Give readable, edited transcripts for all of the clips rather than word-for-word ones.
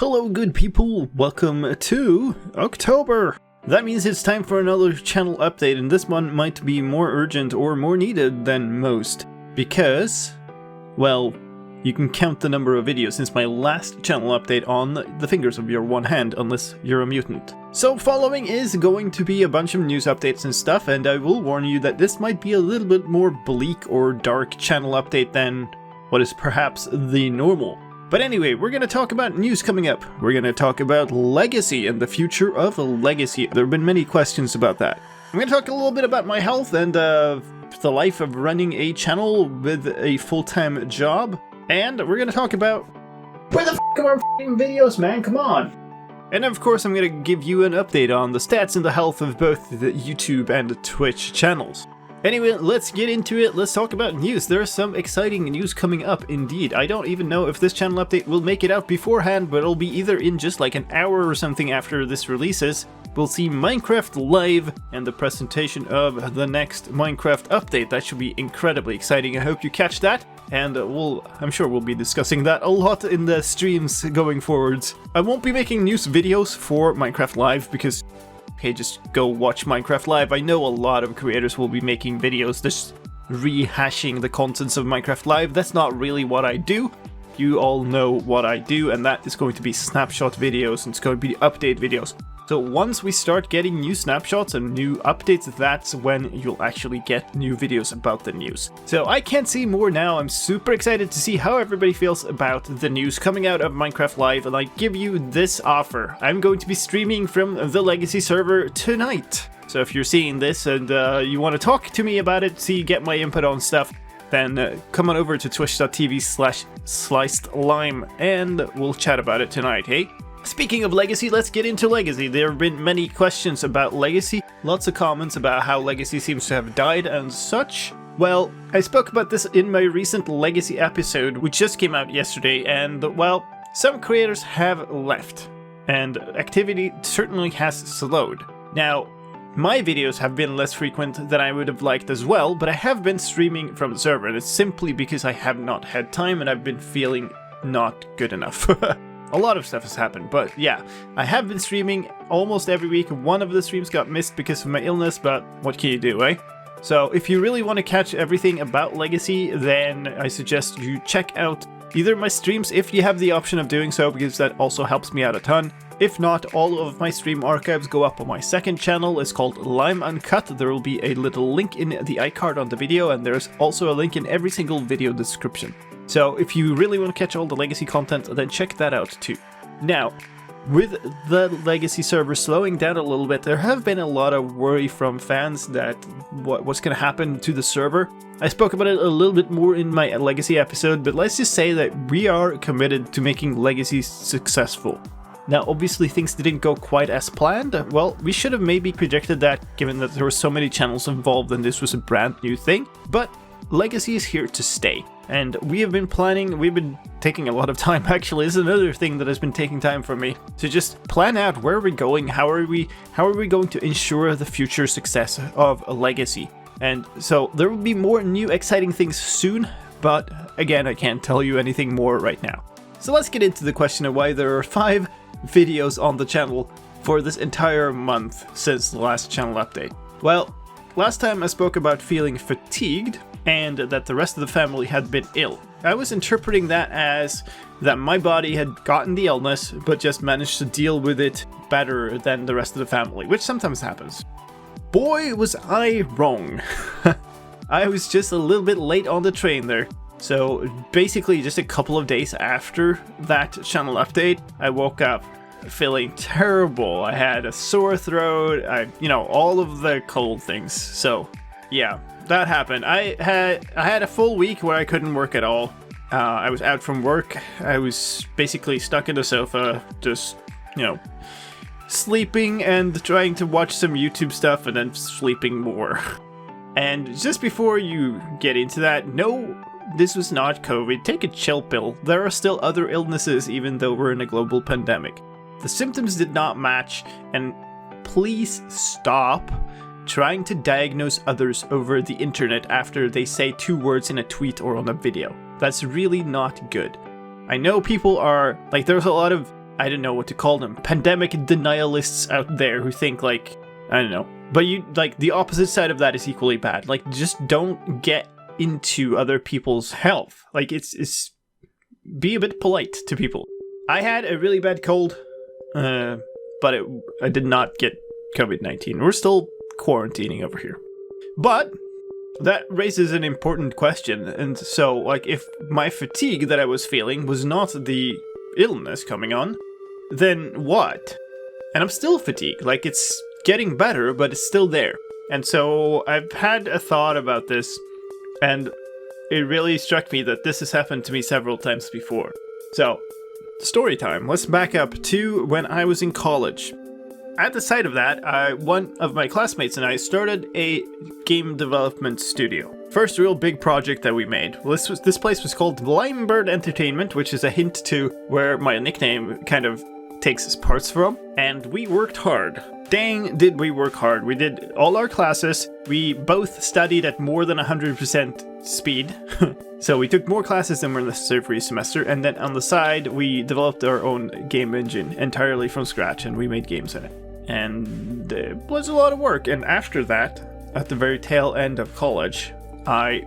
Hello good people, welcome to October! That means it's time for another channel update, and this one might be more urgent or more needed than most. Because, well, you can count the number of videos since my last channel update on the fingers of your one hand, unless you're a mutant. So following is going to be a bunch of news updates and stuff, and I will warn you that this might be a little bit more bleak or dark channel update than what is perhaps the normal. But anyway, we're going to talk about news coming up. We're going to talk about Legacy and the future of Legacy. There have been many questions about that. I'm going to talk a little bit about my health and the life of running a channel with a full-time job. And we're going to talk about where the f*** are our f***ing videos, man? Come on! And of course, I'm going to give you an update on the stats and the health of both the YouTube and the Twitch channels. Anyway, let's get into it. Let's talk about news. There's some exciting news coming up indeed. I don't even know if this channel update will make it out beforehand, but it'll be either in just like an hour or something after this releases. We'll see Minecraft Live and the presentation of the next Minecraft update. That should be incredibly exciting. I hope you catch that. And I'm sure we'll be discussing that a lot in the streams going forwards. I won't be making news videos for Minecraft Live because okay, just go watch Minecraft Live. I know a lot of creators will be making videos just rehashing the contents of Minecraft Live. That's not really what I do. You all know what I do, and that is going to be snapshot videos, and it's going to be update videos. So once we start getting new snapshots and new updates, that's when you'll actually get new videos about the news. So I can't say more now. I'm super excited to see how everybody feels about the news coming out of Minecraft Live, and I give you this offer. I'm going to be streaming from the Legacy server tonight. So if you're seeing this and you want to talk to me about it, get my input on stuff, then come on over to twitch.tv/slicedlime and we'll chat about it tonight, hey? Speaking of Legacy, let's get into Legacy. There have been many questions about Legacy, lots of comments about how Legacy seems to have died and such. Well, I spoke about this in my recent Legacy episode, which just came out yesterday, and well, some creators have left, and activity certainly has slowed. Now, my videos have been less frequent than I would have liked as well, but I have been streaming from the server, and it's simply because I have not had time and I've been feeling not good enough. A lot of stuff has happened, but yeah, I have been streaming almost every week. One of the streams got missed because of my illness, but what can you do, eh? So if you really want to catch everything about Legacy, then I suggest you check out either my streams if you have the option of doing so, because that also helps me out a ton. If not, all of my stream archives go up on my second channel. It's called Lime Uncut. There will be a little link in the iCard on the video, and there's also a link in every single video description. So if you really want to catch all the Legacy content, then check that out too. Now, with the Legacy server slowing down a little bit, there have been a lot of worry from fans that what's going to happen to the server. I spoke about it a little bit more in my Legacy episode, but let's just say that we are committed to making Legacy successful. Now, obviously things didn't go quite as planned. Well, we should have maybe predicted that, given that there were so many channels involved and this was a brand new thing, but Legacy is here to stay. And we've been taking a lot of time actually. This is another thing that has been taking time from me, to just plan out where we're going, how are we going to ensure the future success of a Legacy. And so there will be more new exciting things soon, but again, I can't tell you anything more right now. So let's get into the question of why there are 5 videos on the channel for this entire month since the last channel update. Well, last time I spoke about feeling fatigued, and that the rest of the family had been ill. I was interpreting that as that my body had gotten the illness, but just managed to deal with it better than the rest of the family, which sometimes happens. Boy, was I wrong. I was just a little bit late on the train there. So basically just a couple of days after that channel update, I woke up feeling terrible. I had a sore throat, all of the cold things. So yeah, that happened. I had a full week where I couldn't work at all. I was out from work. I was basically stuck in the sofa, just, sleeping and trying to watch some YouTube stuff and then sleeping more. And just before you get into that, no, this was not COVID. Take a chill pill. There are still other illnesses even though we're in a global pandemic. The symptoms did not match, and please stop trying to diagnose others over the internet after they say 2 words in a tweet or on a video. That's really not good. I know people are, there's a lot of I don't know what to call them, pandemic denialists out there who think like, I don't know. But you, like, the opposite side of that is equally bad. Like, just don't get into other people's health. Like, it's be a bit polite to people. I had a really bad cold, but I did not get COVID-19. We're still quarantining over here. But that raises an important question. And so, like, if my fatigue that I was feeling was not the illness coming on, then what? And I'm still fatigued. Like, it's getting better, but it's still there. And so I've had a thought about this, and it really struck me that this has happened to me several times before. So, story time. Let's back up to when I was in college. At the site of that, one of my classmates and I started a game development studio. First real big project that we made. This place was called Limebird Entertainment, which is a hint to where my nickname kind of takes its parts from. And we worked hard. Dang, did we work hard. We did all our classes. We both studied at more than 100% speed. So we took more classes than were necessary for each semester. And then on the side, we developed our own game engine entirely from scratch, and we made games in it. And it was a lot of work. And after that, at the very tail end of college, I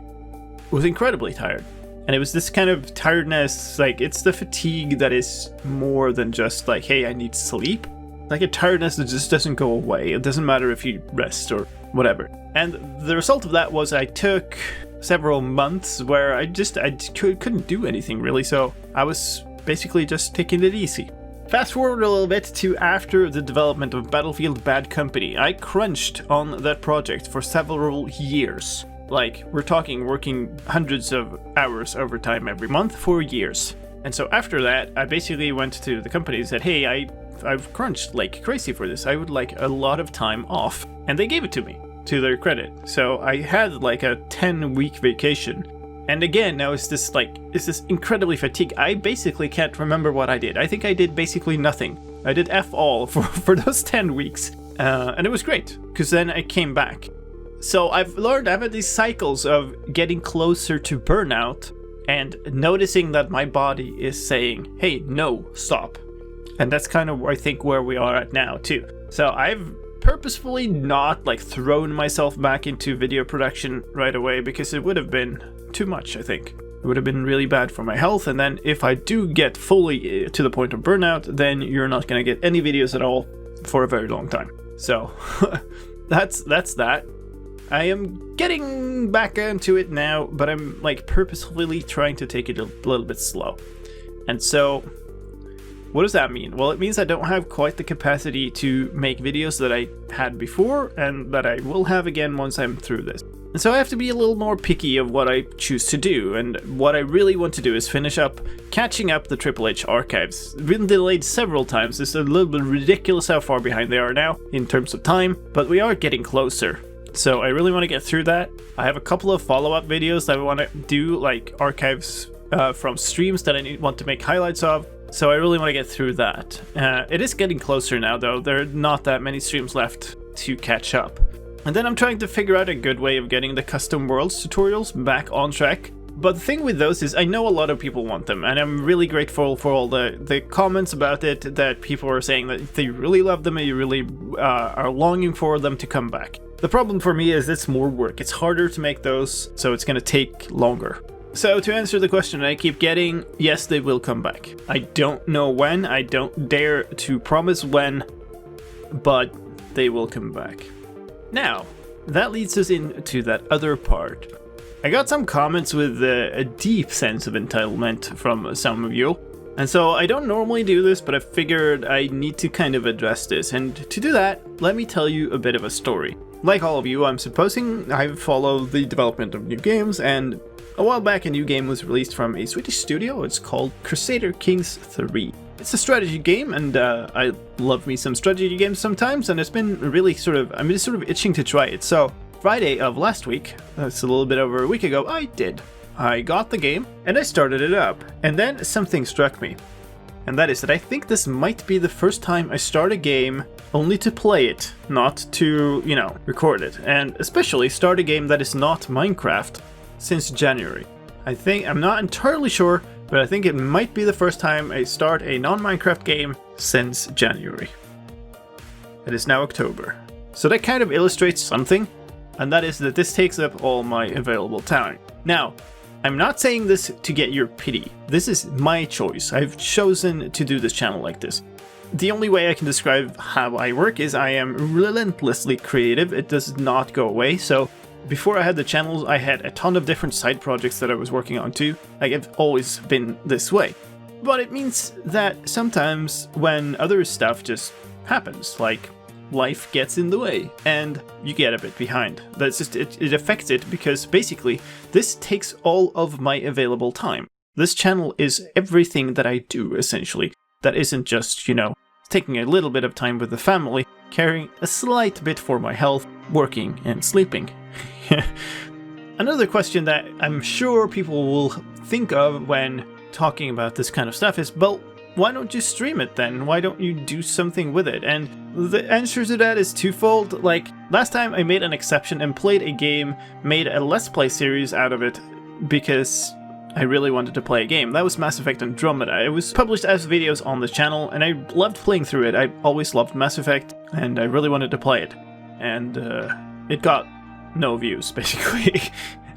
was incredibly tired. And it was this kind of tiredness, like, it's the fatigue that is more than just like, hey, I need sleep. Like a tiredness that just doesn't go away. It doesn't matter if you rest or whatever. And the result of that was I took several months where I couldn't do anything really. So I was basically just taking it easy. Fast forward a little bit to after the development of Battlefield Bad Company. I crunched on that project for several years. Like, we're talking working hundreds of hours overtime every month for years. And so after that, I basically went to the company and said, hey, I've crunched like crazy for this. I would like a lot of time off. And they gave it to me, to their credit. So I had like a 10-week vacation. And again, now it's this incredibly fatigued. I basically can't remember what I did. I think I did basically nothing. I did F all for those 10 weeks. And it was great, because then I came back. So I've had these cycles of getting closer to burnout and noticing that my body is saying, hey, no, stop. And that's kind of, I think, where we are at now, too. So I've purposefully not, like, thrown myself back into video production right away because it would have been too much, I think. It would have been really bad for my health. And then if I do get fully to the point of burnout, then you're not going to get any videos at all for a very long time. So that's that. I am getting back into it now, but I'm like purposefully trying to take it a little bit slow. And so, what does that mean? Well, it means I don't have quite the capacity to make videos that I had before and that I will have again once I'm through this. And so I have to be a little more picky of what I choose to do, and what I really want to do is finish up catching up the Triple H archives. It's been delayed several times. It's a little bit ridiculous how far behind they are now in terms of time, but we are getting closer. So I really want to get through that. I have a couple of follow-up videos that I want to do, like archives from streams that I want to make highlights of. So I really want to get through that. It is getting closer now, though. There are not that many streams left to catch up. And then I'm trying to figure out a good way of getting the custom worlds tutorials back on track. But the thing with those is I know a lot of people want them, and I'm really grateful for all the comments about it, that people are saying that they really love them and you really are longing for them to come back. The problem for me is it's more work. It's harder to make those, so it's going to take longer. So to answer the question I keep getting, yes, they will come back. I don't know when, I don't dare to promise when, but they will come back. Now, that leads us into that other part. I got some comments with a deep sense of entitlement from some of you. And so I don't normally do this, but I figured I need to kind of address this. And to do that, let me tell you a bit of a story. Like all of you, I'm supposing I follow the development of new games, and a while back a new game was released from a Swedish studio. It's called Crusader Kings 3. It's a strategy game, and I love me some strategy games sometimes, and it's been really I'm just sort of itching to try it. So Friday of last week, that's a little bit over a week ago, I got the game and I started it up, and then something struck me. And that is that I think this might be the first time I start a game only to play it, not to, record it. And especially start a game that is not Minecraft since January. I'm not entirely sure, but but I think it might be the first time I start a non-Minecraft game since January. It is now October. So that kind of illustrates something, and that is that this takes up all my available time. Now, I'm not saying this to get your pity. This is my choice. I've chosen to do this channel like this. The only way I can describe how I work is I am relentlessly creative. It does not go away. So before I had the channels, I had a ton of different side projects that I was working on too. Like, I've always been this way. But it means that sometimes when other stuff just happens, like life gets in the way and you get a bit behind. That's just it affects it, because basically this takes all of my available time. This channel is everything that I do, essentially. That isn't just, you know, taking a little bit of time with the family, caring a slight bit for my health, working and sleeping. Another question that I'm sure people will think of when talking about this kind of stuff is, well, why don't you stream it then? Why don't you do something with it? And the answer to that is twofold. Like, last time I made an exception and played a game, made a Let's Play series out of it, because I really wanted to play a game. That was Mass Effect Andromeda. It was published as videos on the channel, and I loved playing through it. I always loved Mass Effect, and I really wanted to play it. And it got no views, basically.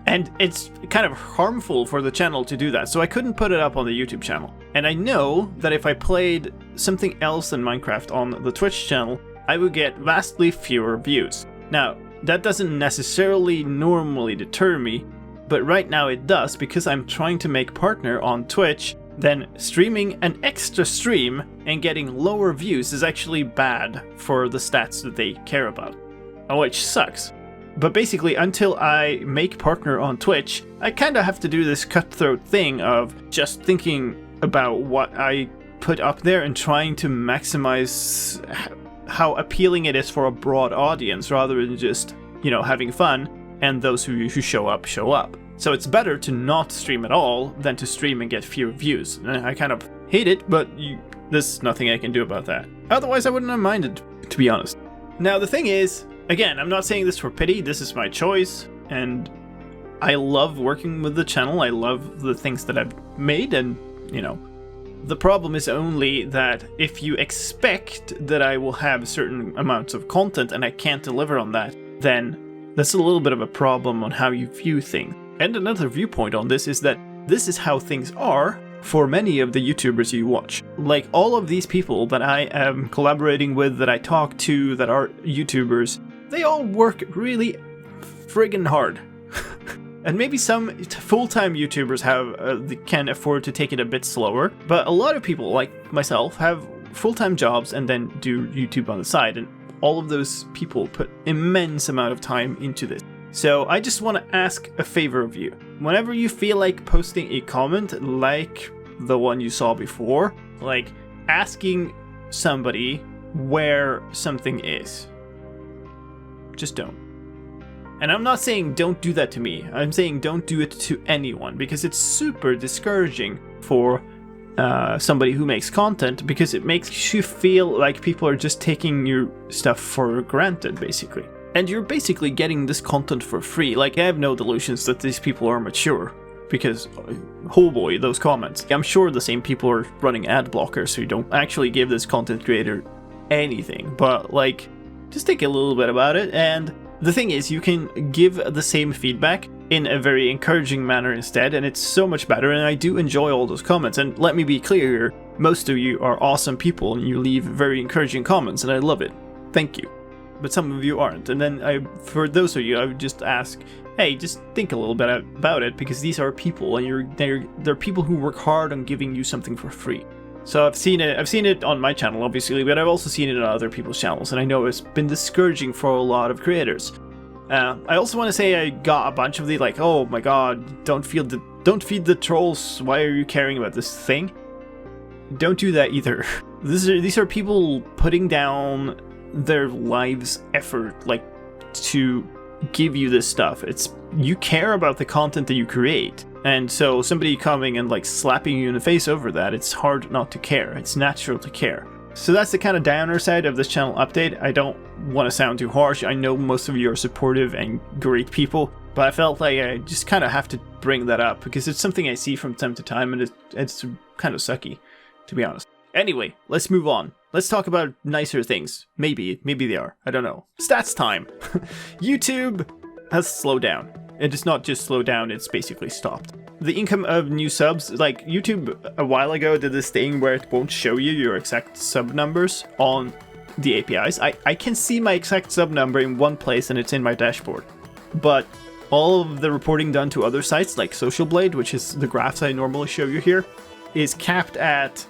And it's kind of harmful for the channel to do that, so I couldn't put it up on the YouTube channel. And I know that if I played something else than Minecraft on the Twitch channel, I would get vastly fewer views. Now, that doesn't necessarily normally deter me, but right now it does, because I'm trying to make partner on Twitch. Then streaming an extra stream and getting lower views is actually bad for the stats that they care about, which sucks. But basically, until I make partner on Twitch, I kinda have to do this cutthroat thing of just thinking about what I put up there and trying to maximize how appealing it is for a broad audience, rather than just, you know, having fun, and those who show up, show up. So it's better to not stream at all than to stream and get fewer views. I kind of hate it, but there's nothing I can do about that. Otherwise, I wouldn't have minded, to be honest. Now, the thing is, again, I'm not saying this for pity, this is my choice, and I love working with the channel, I love the things that I've made, and, you know, the problem is only that if you expect that I will have certain amounts of content and I can't deliver on that, then that's a little bit of a problem on how you view things. And another viewpoint on this is that this is how things are for many of the YouTubers you watch. Like, all of these people that I am collaborating with, that I talk to, that are YouTubers, they all work really friggin' hard. And maybe some full-time YouTubers can afford to take it a bit slower, but a lot of people, like myself, have full-time jobs and then do YouTube on the side, and all of those people put immense amount of time into this. So I just want to ask a favor of you. Whenever you feel like posting a comment like the one you saw before, like asking somebody where something is, just don't. And I'm not saying don't do that to me, I'm saying don't do it to anyone, because it's super discouraging for somebody who makes content, because it makes you feel like people are just taking your stuff for granted, basically. And you're basically getting this content for free. Like, I have no delusions that these people are mature, because, oh boy, those comments. I'm sure the same people are running ad blockers who don't actually give this content creator anything, but like, just think a little bit about it. And the thing is, you can give the same feedback in a very encouraging manner instead, and it's so much better, and I do enjoy all those comments. And let me be clear here, most of you are awesome people, and you leave very encouraging comments, and I love it. Thank you. But some of you aren't, and then for those of you, I would just ask, hey, just think a little bit about it, because these are people, and they're people who work hard on giving you something for free. So I've seen it on my channel, obviously, but I've also seen it on other people's channels, and I know it's been discouraging for a lot of creators. I also want to say I got a bunch of the like, oh my god, don't feed the trolls, why are you caring about this thing? Don't do that either. These are people putting down their lives' effort, like, to give you this stuff. You care about the content that you create, and so somebody coming and like slapping you in the face over that, it's hard not to care. It's natural to care. So that's the kind of downer side of this channel update. I don't want to sound too harsh. I know most of you are supportive and great people, but I felt like I just kind of have to bring that up because it's something I see from time to time, and it's kind of sucky, to be honest. Anyway, let's move on. Let's talk about nicer things. Maybe they are. I don't know. Stats time. YouTube has slowed down. It is not just slowed down, it's basically stopped. The income of new subs, like YouTube a while ago did this thing where it won't show you your exact sub numbers on the APIs. I can see my exact sub number in one place and it's in my dashboard. But all of the reporting done to other sites like Social Blade, which is the graphs I normally show you here, is capped at,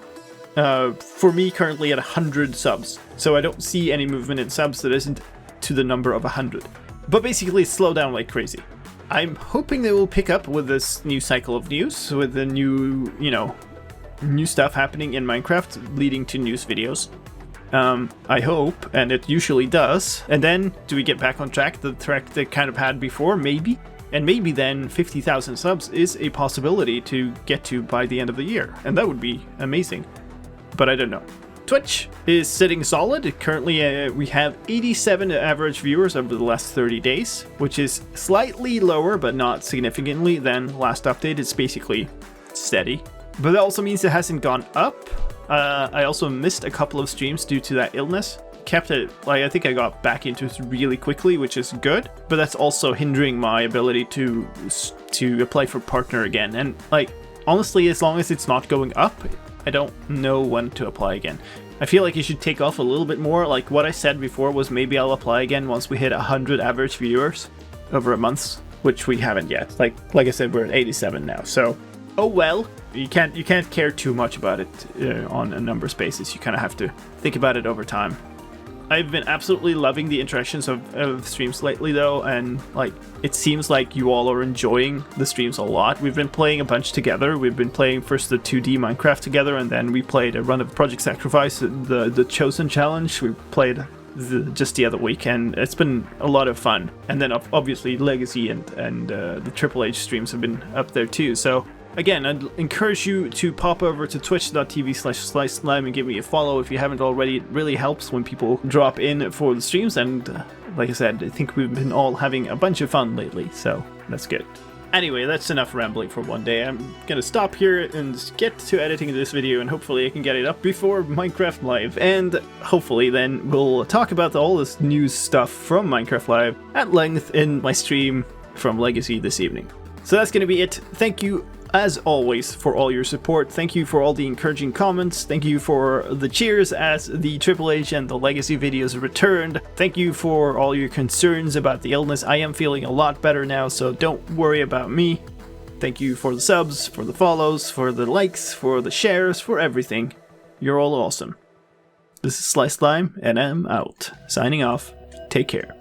for me currently at 100 subs. So I don't see any movement in subs that isn't to the number of 100. But basically it's slowed down like crazy. I'm hoping they will pick up with this new cycle of news, with the new, new stuff happening in Minecraft leading to news videos. I hope, and it usually does. And then, do we get back on track, the track they kind of had before? Maybe. And maybe then 50,000 subs is a possibility to get to by the end of the year. And that would be amazing. But I don't know. Twitch is sitting solid. Currently, we have 87 average viewers over the last 30 days, which is slightly lower, but not significantly than last update. It's basically steady. But that also means it hasn't gone up. I also missed a couple of streams due to that illness. Kept it, I think I got back into it really quickly, which is good. But that's also hindering my ability to apply for partner again. And honestly, as long as it's not going up, I don't know when to apply again. I feel like you should take off a little bit more. Like what I said before was maybe I'll apply again once we hit 100 average viewers over a month, which we haven't yet. Like I said, we're at 87 now. So, oh well. You can't care too much about it on a numbers basis. You kind of have to think about it over time. I've been absolutely loving the interactions of streams lately though, and it seems like you all are enjoying the streams a lot. We've been playing a bunch together. We've been playing first the 2D Minecraft together, and then we played a run of Project Sacrifice, the Chosen Challenge. We played just the other week, and it's been a lot of fun. And then obviously Legacy and the Triple H streams have been up there too. So again, I'd encourage you to pop over to twitch.tv/slicedlime and give me a follow if you haven't already. It really helps when people drop in for the streams, and like I said, I think we've been all having a bunch of fun lately, so that's good. Anyway, that's enough rambling for one day. I'm gonna stop here and get to editing this video, and hopefully I can get it up before Minecraft Live, and hopefully then we'll talk about all this news stuff from Minecraft Live at length in my stream from Legacy this evening. So that's gonna be it. Thank you as always for all your support. Thank you for all the encouraging comments. Thank you for the cheers as the Triple H and the Legacy videos returned. Thank you for all your concerns about the illness. I am feeling a lot better now, so don't worry about me. Thank you for the subs, for the follows, for the likes, for the shares, for everything. You're all awesome. This is slicedlime, and I'm out. Signing off. Take care.